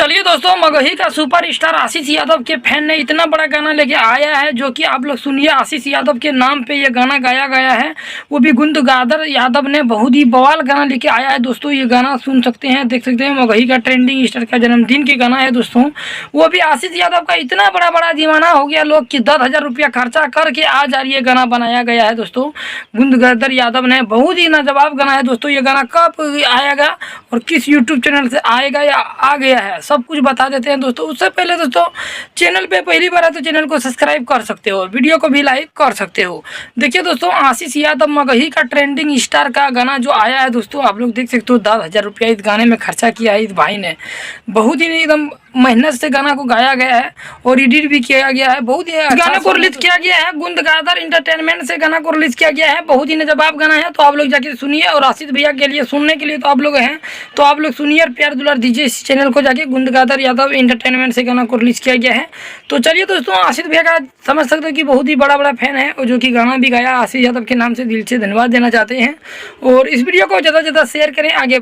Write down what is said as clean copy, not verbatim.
चलिए दोस्तों, मगही का सुपरस्टार आशीष यादव के फैन ने इतना बड़ा गाना लेके आया है जो कि आप लोग सुनिए। आशीष यादव के नाम पे ये गाना गाया गया है, वो भी गुंदगादर यादव ने बहुत ही बवाल गाना लेके आया है दोस्तों। ये गाना सुन सकते हैं, देख सकते हैं। मगही का ट्रेंडिंग स्टार का जन्मदिन की गाना है दोस्तों। वो भी आशीष यादव का इतना बड़ा बड़ा दीवाना हो गया लोग कि 10,000 रुपया खर्चा करके आज ये गाना बनाया गया है दोस्तों। गुंदगादर यादव ने बहुत ही लाजवाब गाना है दोस्तों। ये गाना कब आएगा और किस यूट्यूब चैनल से आएगा या आ गया है, सब कुछ बता देते हैं दोस्तों। उससे पहले दोस्तों, चैनल पे पहली बार है तो चैनल को सब्सक्राइब कर सकते हो, वीडियो को भी लाइक कर सकते हो। देखिए दोस्तों, आशीष यादव मगही का ट्रेंडिंग स्टार का गाना जो आया है दोस्तों, आप लोग देख सकते हो। 10,000 रुपया इस गाने में खर्चा किया है इस भाई ने। बहुत ही एकदम मेहनत से गाना को गाया गया है और एडिट भी किया गया है। बहुत ही गाने को रिलीज किया गया है, गुंदगादर इंटरटेनमेंट से गाना को रिलीज किया गया है। बहुत ही लाजवाब गाना है, तो आप लोग जाके सुनिए। और आशीष भैया के लिए सुनने के लिए तो आप लोग हैं, तो आप लोग सुनिए और प्यार दुलार दीजिए इस चैनल को जाके। गुंदगादर यादव इंटरटेनमेंट से गाना को रिलीज किया गया है। तो चलिए दोस्तों, आशीष भैया का समझ सकते हो कि बहुत ही बड़ा फैन है और जो कि गाना भी गाया आशीष यादव के नाम से दिल से धन्यवाद देना चाहते हैं। और इस वीडियो को ज़्यादा से ज़्यादा शेयर करें आगे।